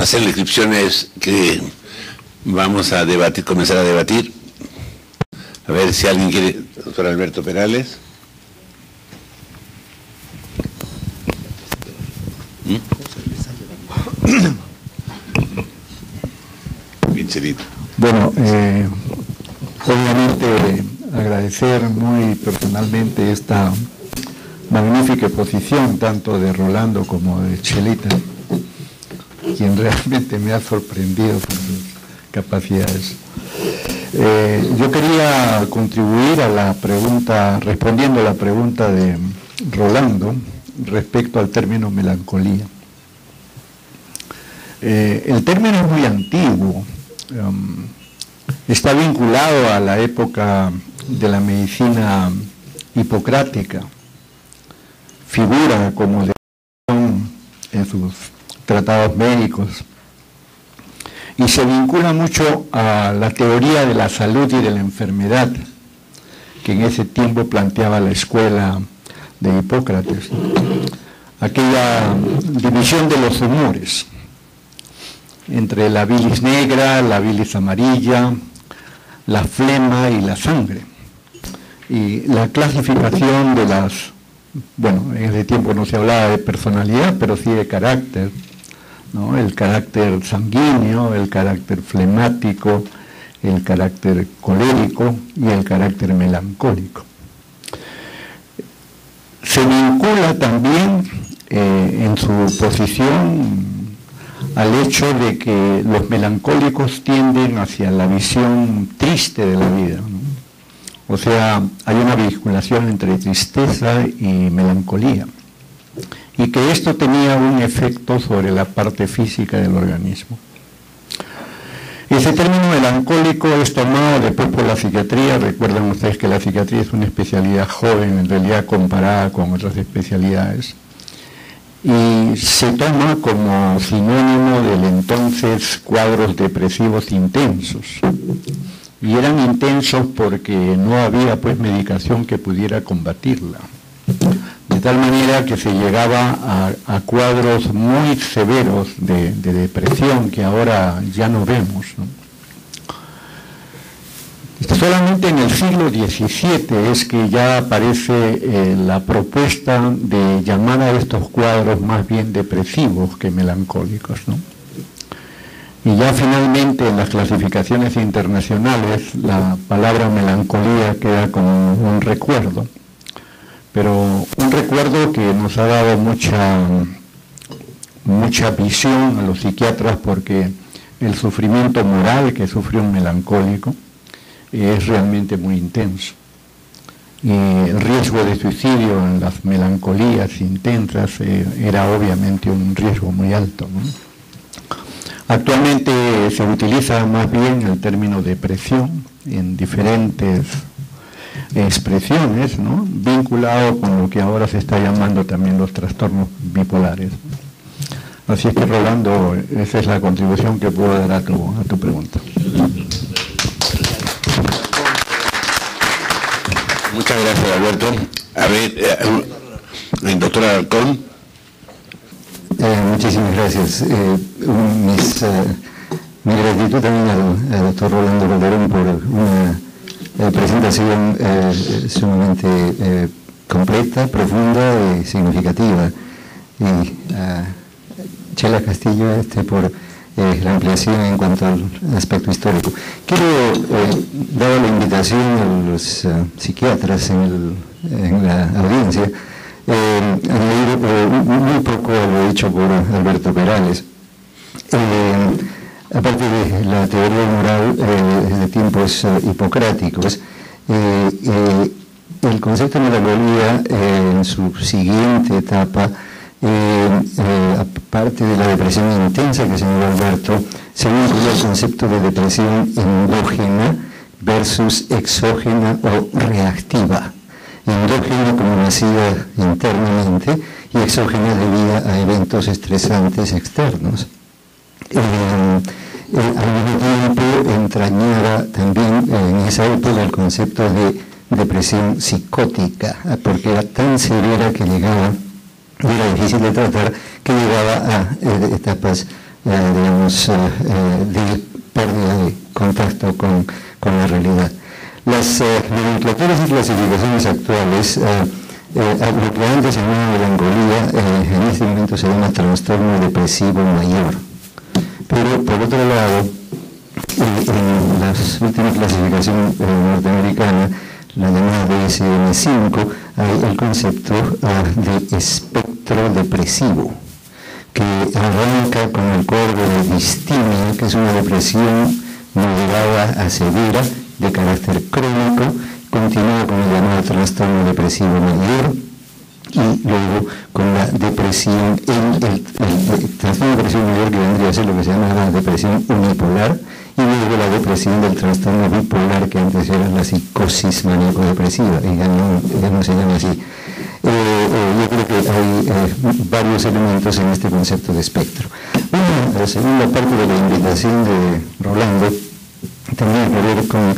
hacer la inscripción es que vamos a debatir, comenzar a debatir. A ver si alguien quiere, doctor Alberto Perales. Pincelito. Bueno, obviamente agradecer muy personalmente esta magnífica exposición, tanto de Rolando como de Chelita, quien realmente me ha sorprendido por sus capacidades. Yo quería contribuir a la pregunta, respondiendo a la pregunta de Rolando respecto al término melancolía. El término es muy antiguo, está vinculado a la época de la medicina hipocrática, figura como de en sus tratados médicos, y se vincula mucho a la teoría de la salud y de la enfermedad que en ese tiempo planteaba la escuela de Hipócrates, aquella división de los humores entre la bilis negra, la bilis amarilla, la flema y la sangre, y la clasificación de las, bueno, en ese tiempo no se hablaba de personalidad, pero sí de carácter, ¿no? El carácter sanguíneo, el carácter flemático, el carácter colérico y el carácter melancólico. Se vincula también en su posición al hecho de que los melancólicos tienden hacia la visión triste de la vida, ¿no? O sea, hay una vinculación entre tristeza y melancolía, y que esto tenía un efecto sobre la parte física del organismo. Ese término melancólico es tomado después por la psiquiatría. Recuerdan ustedes que la psiquiatría es una especialidad joven, en realidad comparada con otras especialidades, y se toma como sinónimo del entonces cuadros depresivos intensos. Y eran intensos porque no había pues medicación que pudiera combatirla. De tal manera que se llegaba a cuadros muy severos de depresión que ahora ya no vemos, ¿no? Solamente en el siglo XVII es que ya aparece la propuesta de llamar a estos cuadros más bien depresivos que melancólicos, ¿no? Y ya finalmente en las clasificaciones internacionales la palabra melancolía queda como un recuerdo, pero un recuerdo que nos ha dado mucha visión a los psiquiatras, porque el sufrimiento moral que sufre un melancólico es realmente muy intenso, y el riesgo de suicidio en las melancolías intensas era obviamente un riesgo muy alto, ¿no? Actualmente se utiliza más bien el término depresión en diferentes expresiones, ¿no? Vinculado con lo que ahora se está llamando también los trastornos bipolares. Así es que, Rolando, esa es la contribución que puedo dar a tu pregunta. Muchas gracias, Alberto. A ver, el doctor Alarcón. Muchísimas gracias. Mi gratitud también al doctor Rolando Calderón por una presentación sumamente completa, profunda y significativa. Y a Chela Castillo por la ampliación en cuanto al aspecto histórico. Quiero dar la invitación a los psiquiatras en la audiencia, añadir muy poco a lo dicho por Alberto Perales. Aparte de la teoría moral de tiempos hipocráticos, el concepto de melancolía en su siguiente etapa, aparte de la depresión intensa que señaló Alberto, se vincula el concepto de depresión endógena versus exógena o reactiva. Endógena como nacida internamente y exógena debida a eventos estresantes externos. Al mismo tiempo entrañaba también en esa época el concepto de depresión psicótica, porque era tan severa que llegaba, era difícil de tratar, que llegaba a etapas digamos, de pérdida de contacto con la realidad. Las nomenclaturas y clasificaciones actuales, lo que antes se llamaba melancolía, en este momento se llama trastorno depresivo mayor. Pero por otro lado, en la última clasificación norteamericana, la llamada DSM-5, hay el concepto de espectro depresivo, que arranca con el cuadro de distimia, que es una depresión moderada a severa, de carácter crónico, continúa con el llamado trastorno depresivo mayor, y luego con la depresión, el trastorno depresivo mayor, que vendría a ser lo que se llama la depresión unipolar, y luego la depresión del trastorno bipolar, que antes era la psicosis maníaco-depresiva, y ya no se llama así. Yo creo que hay varios elementos en este concepto de espectro. La segunda parte de la invitación de Rolando tenía que ver con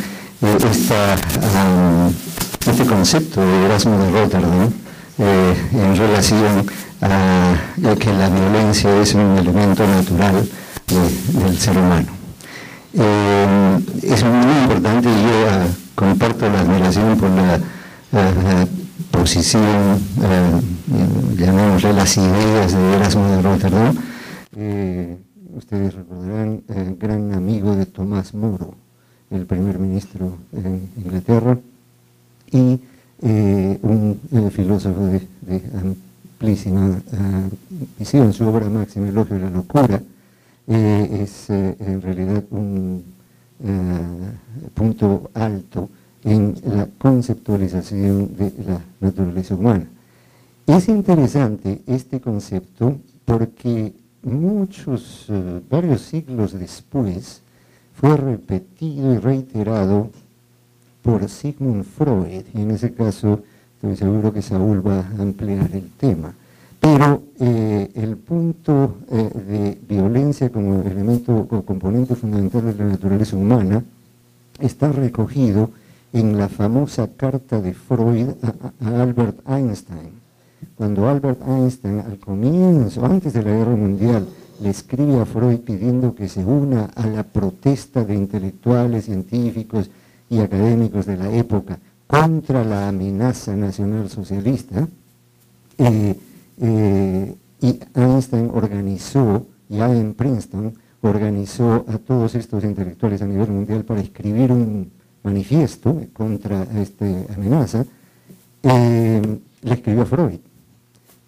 este concepto de Erasmo de Rotterdam, en relación a que la violencia es un elemento natural del ser humano. Es muy importante, y yo comparto la admiración por la posición, llamémosle las ideas de Erasmo de Rotterdam. Ustedes recordarán el gran amigo de Tomás Moro, el primer ministro en Inglaterra, y un filósofo de amplísima visión. Su obra máxima, Elogio de la locura, es en realidad un punto alto en la conceptualización de la naturaleza humana. Es interesante este concepto porque varios siglos después, fue repetido y reiterado por Sigmund Freud, y en ese caso estoy seguro que Saúl va a ampliar el tema. Pero el punto de violencia como elemento o componente fundamental de la naturaleza humana está recogido en la famosa carta de Freud a Albert Einstein. Cuando Albert Einstein, al comienzo, antes de la Guerra Mundial, le escribe a Freud pidiendo que se una a la protesta de intelectuales, científicos y académicos de la época contra la amenaza nacional socialista, y Einstein organizó, ya en Princeton, organizó a todos estos intelectuales a nivel mundial para escribir un manifiesto contra esta amenaza. Le escribió a Freud.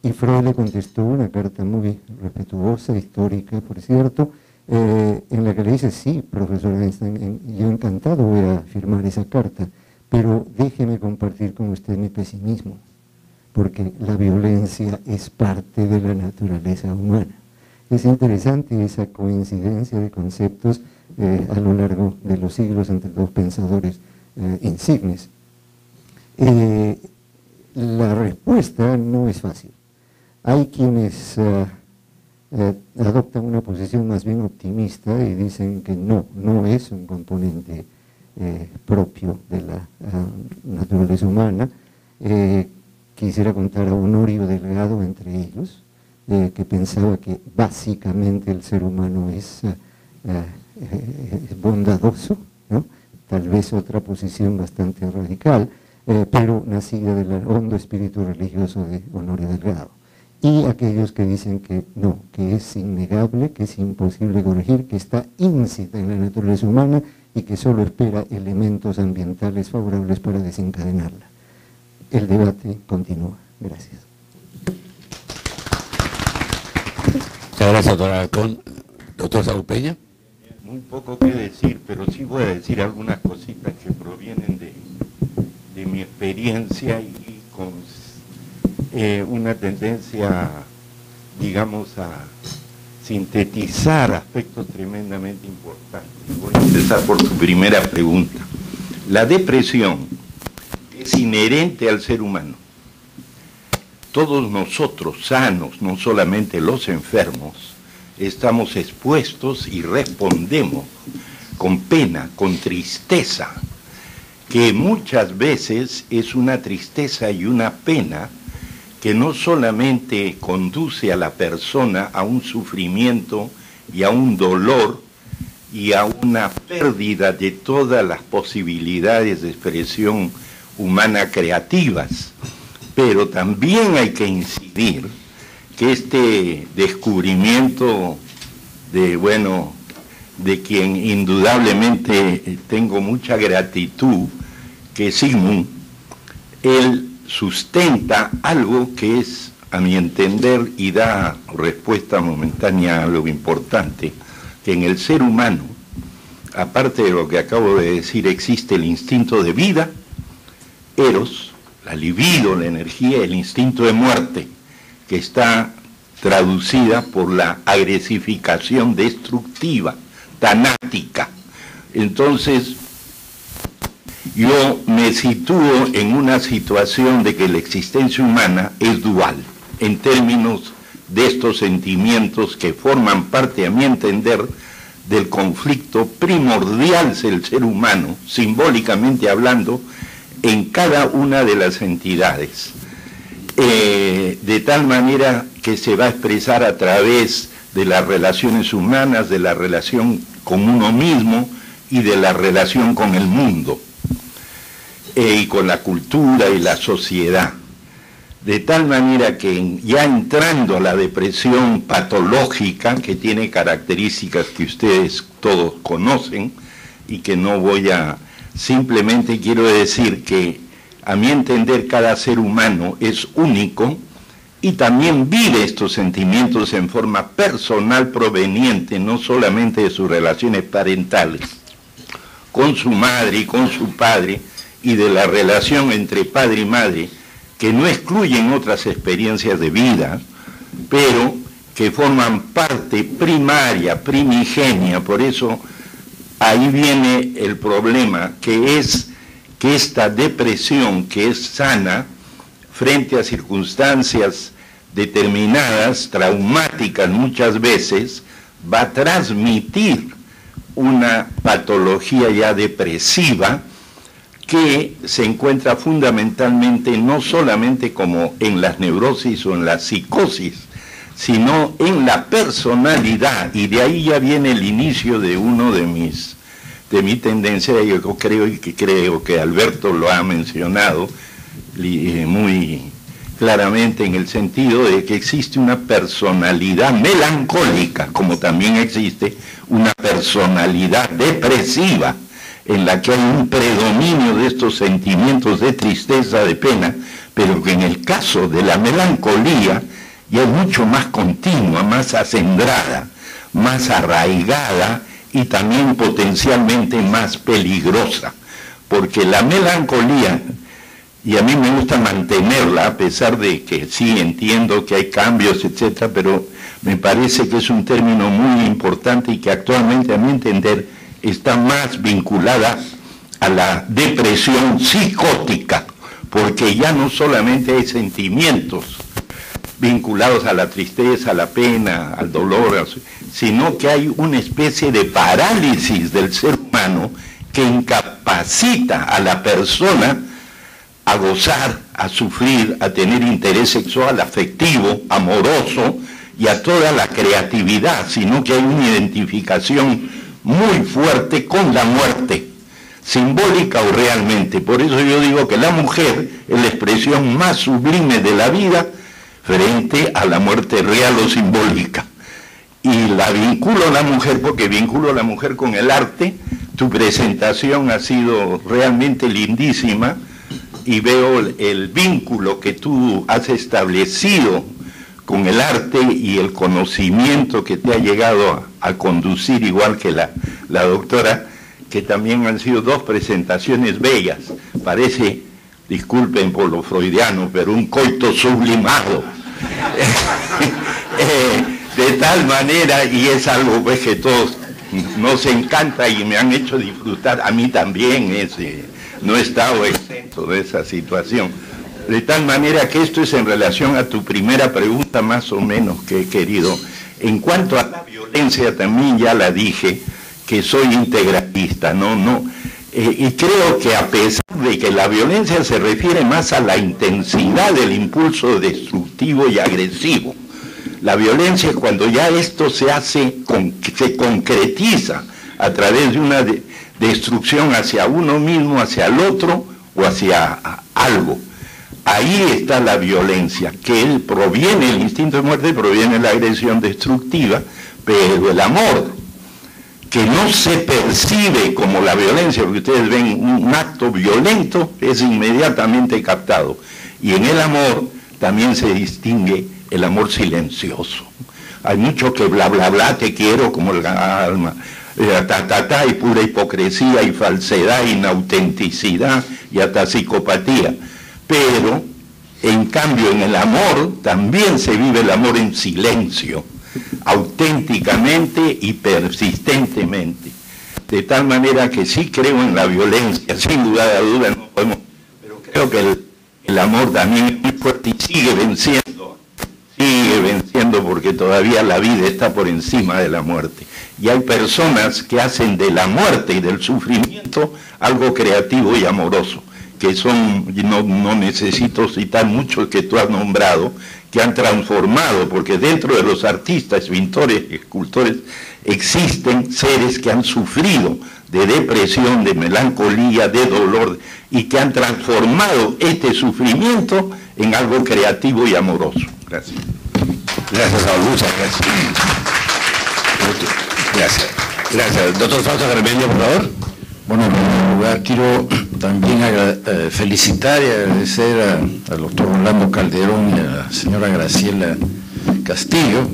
Y Freud le contestó una carta muy respetuosa, histórica, por cierto, en la que le dice: sí, profesor Einstein, yo encantado voy a firmar esa carta, pero déjeme compartir con usted mi pesimismo, porque la violencia es parte de la naturaleza humana. Es interesante esa coincidencia de conceptos a lo largo de los siglos entre dos pensadores insignes. La respuesta no es fácil. Hay quienes adoptan una posición más bien optimista y dicen que no es un componente propio de la naturaleza humana. Quisiera contar a Honorio Delgado entre ellos, que pensaba que básicamente el ser humano es bondadoso, ¿no? Tal vez otra posición bastante radical, pero nacida del hondo espíritu religioso de Honorio Delgado. Y aquellos que dicen que no, que es innegable, que es imposible corregir, que está íncita en la naturaleza humana y que solo espera elementos ambientales favorables para desencadenarla. El debate continúa. Gracias. Muchas gracias, doctor Alarcón. Doctor Saúl Peña. Muy poco que decir, pero sí voy a decir algunas cositas que provienen de mi experiencia y con una tendencia, digamos, a sintetizar aspectos tremendamente importantes. Voy a empezar por tu primera pregunta. La depresión es inherente al ser humano. Todos nosotros sanos, no solamente los enfermos, estamos expuestos y respondemos con pena, con tristeza, que muchas veces es una tristeza y una pena que no solamente conduce a la persona a un sufrimiento y a un dolor y a una pérdida de todas las posibilidades de expresión humana creativas. Pero también hay que incidir que este descubrimiento de quien indudablemente tengo mucha gratitud, que es Sigmund, él sustenta algo que es, a mi entender, y da respuesta momentánea a algo importante, que en el ser humano, aparte de lo que acabo de decir, existe el instinto de vida, Eros, la libido, la energía, el instinto de muerte, que está traducida por la agresificación destructiva, tanática. Entonces, yo me sitúo en una situación de que la existencia humana es dual, en términos de estos sentimientos que forman parte, a mi entender, del conflicto primordial del ser humano, simbólicamente hablando, en cada una de las entidades, de tal manera que se va a expresar a través de las relaciones humanas, de la relación con uno mismo y de la relación con el mundo, y con la cultura y la sociedad. De tal manera que ya entrando a la depresión patológica, que tiene características que ustedes todos conocen y que no voy a... Simplemente quiero decir que, a mi entender, cada ser humano es único y también vive estos sentimientos en forma personal proveniente no solamente de sus relaciones parentales, con su madre y con su padre, y de la relación entre padre y madre, que no excluyen otras experiencias de vida, pero que forman parte primaria, primigenia. Por eso ahí viene el problema, que es que esta depresión, que es sana, frente a circunstancias determinadas, traumáticas muchas veces, va a transmitir una patología ya depresiva, que se encuentra fundamentalmente no solamente como en las neurosis o en la psicosis, sino en la personalidad, y de ahí ya viene el inicio de uno de mi tendencia. Yo creo que Alberto lo ha mencionado muy claramente, en el sentido de que existe una personalidad melancólica, como también existe una personalidad depresiva, en la que hay un predominio de estos sentimientos de tristeza, de pena, pero que en el caso de la melancolía ya es mucho más continua, más acendrada, más arraigada y también potencialmente más peligrosa, porque la melancolía, y a mí me gusta mantenerla, a pesar de que sí entiendo que hay cambios, etcétera, pero me parece que es un término muy importante y que actualmente, a mi entender, está más vinculada a la depresión psicótica, porque ya no solamente hay sentimientos vinculados a la tristeza, a la pena, al dolor, sino que hay una especie de parálisis del ser humano que incapacita a la persona a gozar, a sufrir, a tener interés sexual, afectivo, amoroso y a toda la creatividad, sino que hay una identificación muy fuerte con la muerte, simbólica o realmente. Por eso yo digo que la mujer es la expresión más sublime de la vida frente a la muerte real o simbólica. Y la vinculo a la mujer porque vinculo a la mujer con el arte. Tu presentación ha sido realmente lindísima y veo el vínculo que tú has establecido con el arte y el conocimiento que te ha llegado a conducir, igual que la doctora, que también han sido dos presentaciones bellas. Parece, disculpen por lo freudiano, pero un coito sublimado. De tal manera, y es algo pues que todos nos encanta y me han hecho disfrutar, a mí también, no he estado exento de esa situación. De tal manera que esto es en relación a tu primera pregunta, más o menos, que he querido. En cuanto a la violencia, también ya la dije, que soy integralista, y creo que a pesar de que la violencia se refiere más a la intensidad del impulso destructivo y agresivo, La violencia es cuando ya esto se concretiza a través de una destrucción hacia uno mismo, hacia el otro o hacia algo. Ahí está la violencia, que proviene, el instinto de muerte proviene de la agresión destructiva, pero el amor, que no se percibe como la violencia, porque ustedes ven un acto violento, es inmediatamente captado. Y en el amor también se distingue el amor silencioso. Hay mucho que bla, bla, bla, te quiero como el alma, y pura hipocresía y falsedad, inautenticidad y hasta psicopatía. Pero, en cambio, en el amor también se vive el amor en silencio, auténticamente y persistentemente. De tal manera que sí creo en la violencia, sin duda de duda no podemos, pero creo que el amor también es muy fuerte y sigue venciendo porque todavía la vida está por encima de la muerte. Y hay personas que hacen de la muerte y del sufrimiento algo creativo y amoroso, que son, no necesito citar muchos que tú has nombrado, que han transformado, porque dentro de los artistas, pintores, escultores, existen seres que han sufrido de depresión, de melancolía, de dolor, y que han transformado este sufrimiento en algo creativo y amoroso. Gracias. Gracias, Saúl, muchas gracias. Gracias. Gracias. Doctor Fausto Garmendia, por favor. Bueno, en primer lugar quiero también felicitar y agradecer al doctor Rolando Calderón y a la señora Graciela Castillo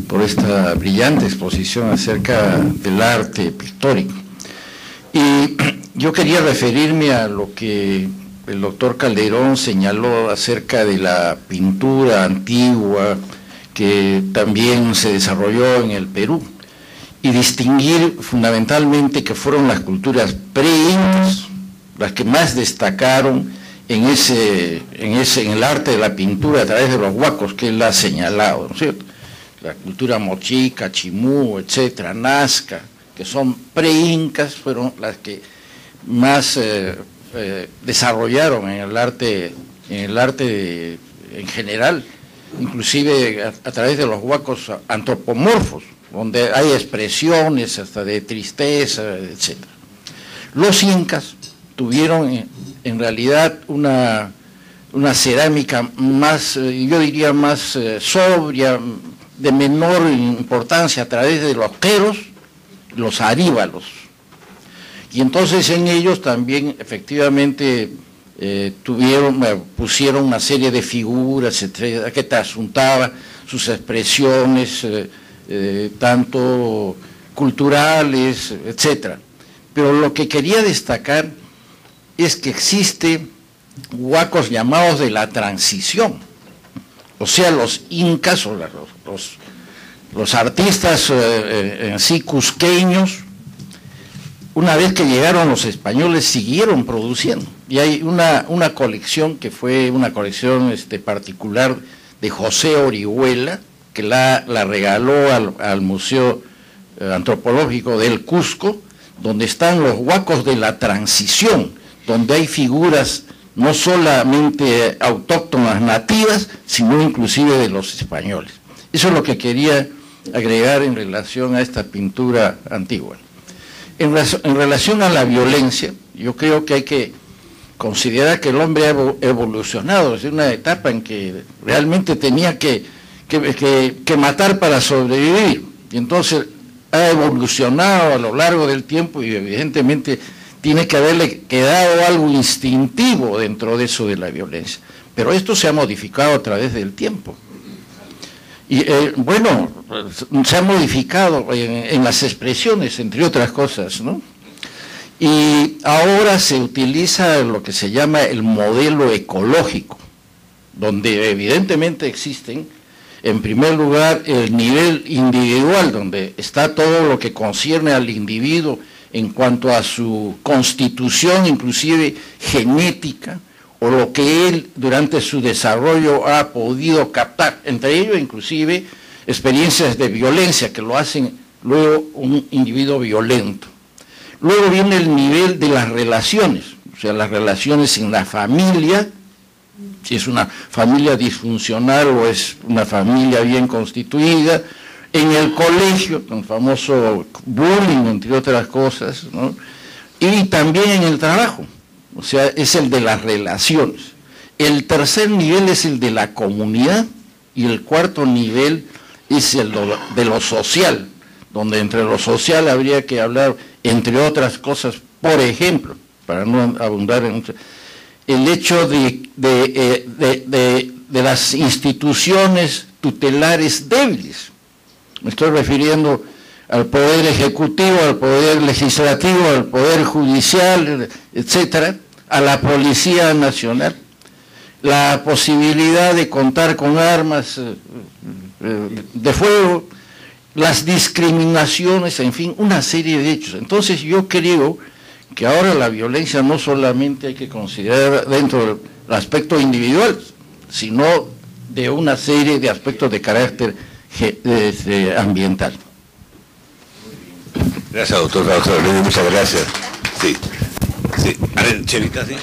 por esta brillante exposición acerca del arte pictórico. Y yo quería referirme a lo que el doctor Calderón señaló acerca de la pintura antigua que también se desarrolló en el Perú, y distinguir fundamentalmente que fueron las culturas pre-incas las que más destacaron en el arte de la pintura a través de los huacos que él ha señalado, ¿no es cierto? La cultura mochica, chimú, etcétera, nazca, que son pre-incas, fueron las que más desarrollaron en el arte en general, inclusive a través de los huacos antropomorfos, donde hay expresiones hasta de tristeza, etc. Los incas tuvieron en realidad una cerámica más, yo diría más sobria, de menor importancia a través de los queros, los aríbalos. Y entonces en ellos también efectivamente pusieron una serie de figuras, etcétera, que trasuntaban sus expresiones, tanto culturales, etcétera. Pero lo que quería destacar es que existe huacos llamados de la transición, o sea, los incas o los artistas en sí cusqueños, una vez que llegaron los españoles siguieron produciendo, y hay una colección que fue una colección particular de José Orihuela, que la regaló al Museo Antropológico del Cusco, donde están los huacos de la transición, donde hay figuras no solamente autóctonas nativas, sino inclusive de los españoles. Eso es lo que quería agregar en relación a esta pintura antigua. En relación a la violencia, yo creo que hay que considerar que el hombre ha evolucionado desde una etapa en que realmente tenía que matar para sobrevivir, y entonces ha evolucionado a lo largo del tiempo, y evidentemente tiene que haberle quedado algo instintivo dentro de eso de la violencia, pero esto se ha modificado a través del tiempo, y se ha modificado en las expresiones, entre otras cosas, ¿no? Y ahora se utiliza lo que se llama el modelo ecológico, donde evidentemente existen, en primer lugar, el nivel individual, donde está todo lo que concierne al individuo en cuanto a su constitución, inclusive genética, o lo que él durante su desarrollo ha podido captar, entre ellos inclusive experiencias de violencia que lo hacen luego un individuo violento. Luego viene el nivel de las relaciones, o sea, las relaciones en la familia, si es una familia disfuncional o es una familia bien constituida, en el colegio, con el famoso bullying, entre otras cosas, ¿no? Y también en el trabajo, o sea, es el de las relaciones. El tercer nivel es el de la comunidad y el cuarto nivel es el de lo social, donde entre lo social habría que hablar, entre otras cosas, por ejemplo, para no abundar en el hecho de las instituciones tutelares débiles. Me estoy refiriendo al poder ejecutivo, al poder legislativo, al poder judicial, etcétera, a la Policía Nacional, la posibilidad de contar con armas de fuego, las discriminaciones, en fin, una serie de hechos. Entonces yo creo que ahora la violencia no solamente hay que considerar dentro del aspecto individual, sino de una serie de aspectos de carácter ambiental. Gracias, doctor muchas gracias. Sí. A ver, Chelita, sí.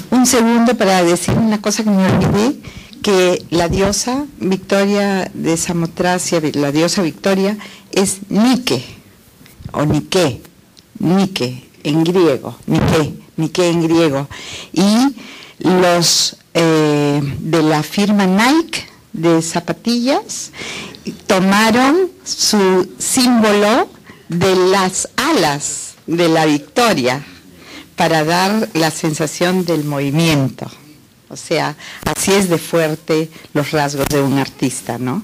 Un segundo para decir una cosa que me olvidé, que la diosa Victoria de Samotracia, la diosa Victoria, es Nike, o Nike en griego, Nike en griego. Y los de la firma Nike de zapatillas tomaron su símbolo de las alas de la victoria para dar la sensación del movimiento. O sea, así es de fuerte los rasgos de un artista, ¿no?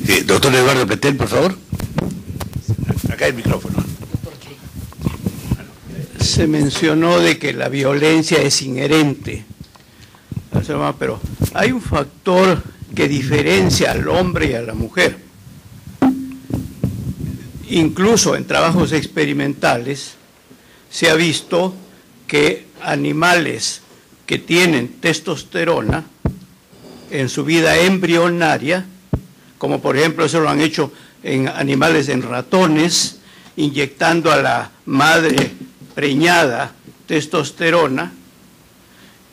Sí, doctor Eduardo Pretel, por favor. Acá el micrófono. Se mencionó de que la violencia es inherente al ser humano, pero hay un factor que diferencia al hombre y a la mujer. Incluso en trabajos experimentales se ha visto que animales que tienen testosterona en su vida embrionaria, como por ejemplo eso lo han hecho en animales, en ratones, inyectando a la madre preñada testosterona,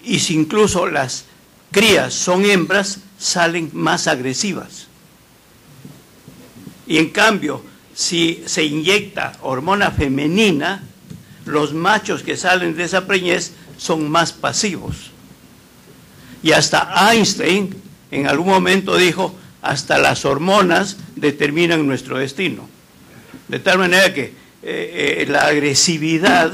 y si incluso las crías son hembras, salen más agresivas. Y en cambio, si se inyecta hormona femenina, los machos que salen de esa preñez son más pasivos. Y hasta Einstein en algún momento dijo, hasta las hormonas determinan nuestro destino. De tal manera que la agresividad,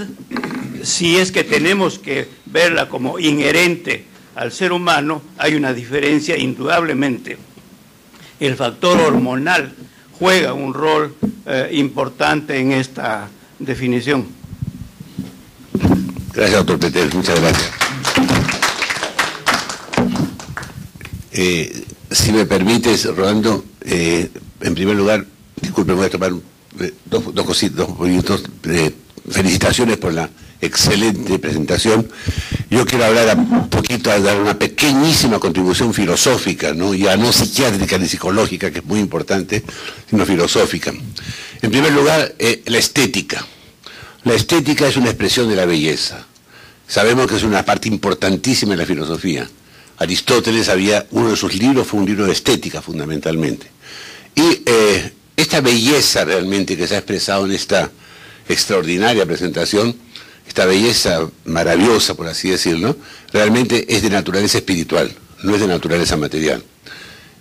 si es que tenemos que verla como inherente al ser humano, hay una diferencia indudablemente. El factor hormonal juega un rol importante en esta definición. Gracias, doctor Pretel, muchas gracias. Si me permites, Rolando, en primer lugar, disculpe, voy a tomar dos minutos. Felicitaciones por la excelente presentación. Yo quiero hablar un poquito, dar una pequeñísima contribución filosófica, ¿no? Ya no psiquiátrica ni psicológica, que es muy importante, sino filosófica. En primer lugar, la estética. La estética es una expresión de la belleza. Sabemos que es una parte importantísima de la filosofía. Aristóteles uno de sus libros fue un libro de estética fundamentalmente. Y esta belleza realmente que se ha expresado en esta extraordinaria presentación, esta belleza maravillosa, por así decirlo, realmente es de naturaleza espiritual, no es de naturaleza material.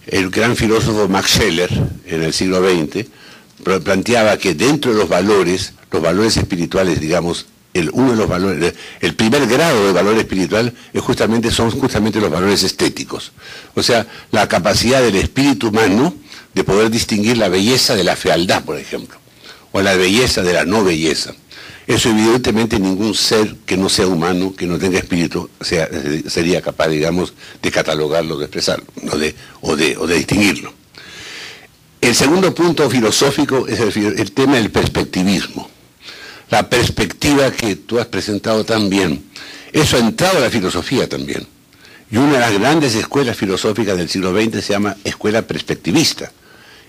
El gran filósofo Max Scheler, en el siglo XX, planteaba que dentro de los valores espirituales, digamos, uno de los valores, el primer grado de valor espiritual son justamente los valores estéticos. O sea, la capacidad del espíritu humano de poder distinguir la belleza de la fealdad, por ejemplo, o la belleza de la no belleza. Eso evidentemente ningún ser que no sea humano, que no tenga espíritu, sería capaz, digamos, de catalogarlo, de expresarlo, o de distinguirlo. El segundo punto filosófico es el tema del perspectivismo. La perspectiva que tú has presentado tan bien, eso ha entrado a la filosofía también. Y una de las grandes escuelas filosóficas del siglo XX se llama escuela perspectivista.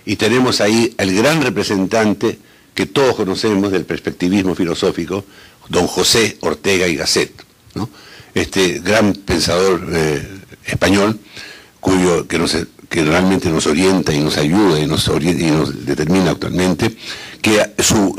Y tenemos ahí el gran representante que todos conocemos del perspectivismo filosófico, don José Ortega y Gasset. ¿no? Este gran pensador español, que realmente nos orienta y nos ayuda y nos determina actualmente, que su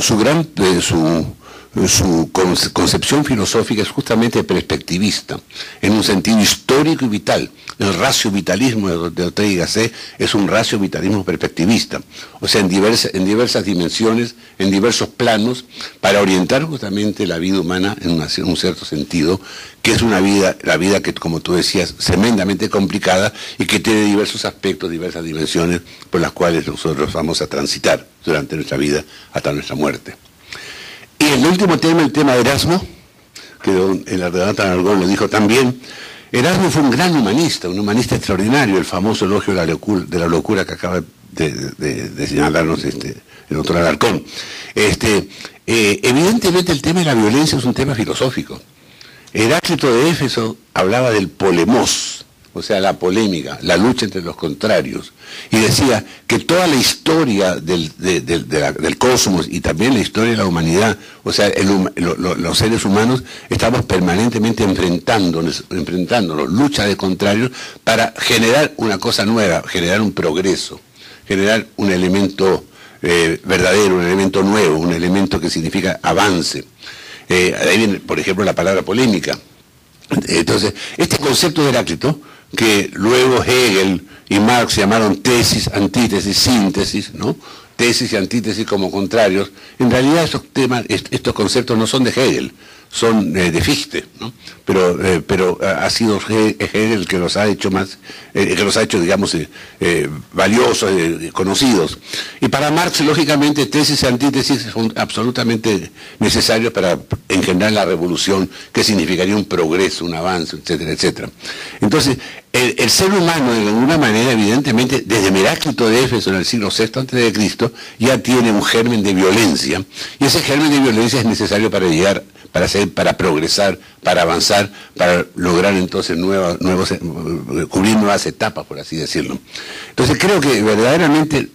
concepción filosófica es justamente perspectivista, en un sentido histórico y vital. El ratio-vitalismo de Ortega y Gasset es un ratio-vitalismo perspectivista, o sea, en diversas dimensiones, en diversos planos, para orientar justamente la vida humana en un cierto sentido, que es la vida que, como tú decías, tremendamente complicada y que tiene diversos aspectos, diversas dimensiones por las cuales nosotros vamos a transitar durante nuestra vida hasta nuestra muerte. Y el último tema, el tema de Erasmo, que el Renata Aragón lo dijo también. Erasmo fue un gran humanista, un humanista extraordinario, el famoso elogio de la locura que acaba de señalarnos el doctor Alarcón. Evidentemente el tema de la violencia es un tema filosófico. Heráclito de Éfeso hablaba del polemos, o sea, la polémica, la lucha entre los contrarios, y decía que toda la historia del cosmos y también la historia de la humanidad, o sea, los seres humanos estamos permanentemente enfrentándonos, lucha de contrarios para generar una cosa nueva, generar un progreso, generar un elemento verdadero, un elemento nuevo, un elemento que significa avance. Ahí viene, por ejemplo, la palabra polémica. Entonces, este concepto de Heráclito, que luego Hegel y Marx llamaron tesis, antítesis, síntesis, ¿no? Tesis y antítesis como contrarios, en realidad estos conceptos no son de Hegel, son de Fichte, ¿no? Pero ha sido Hegel el que los ha hecho digamos, valiosos, conocidos. Y para Marx, lógicamente, tesis y antítesis son absolutamente necesarios para engendrar la revolución, que significaría un progreso, un avance, etcétera, etcétera. Entonces, el ser humano, de alguna manera, evidentemente, desde Heráclito de Éfeso en el siglo VI a.C., ya tiene un germen de violencia, y ese germen de violencia es necesario para llegar, para progresar, para avanzar, para lograr entonces cubrir nuevas etapas, por así decirlo. Entonces creo que verdaderamente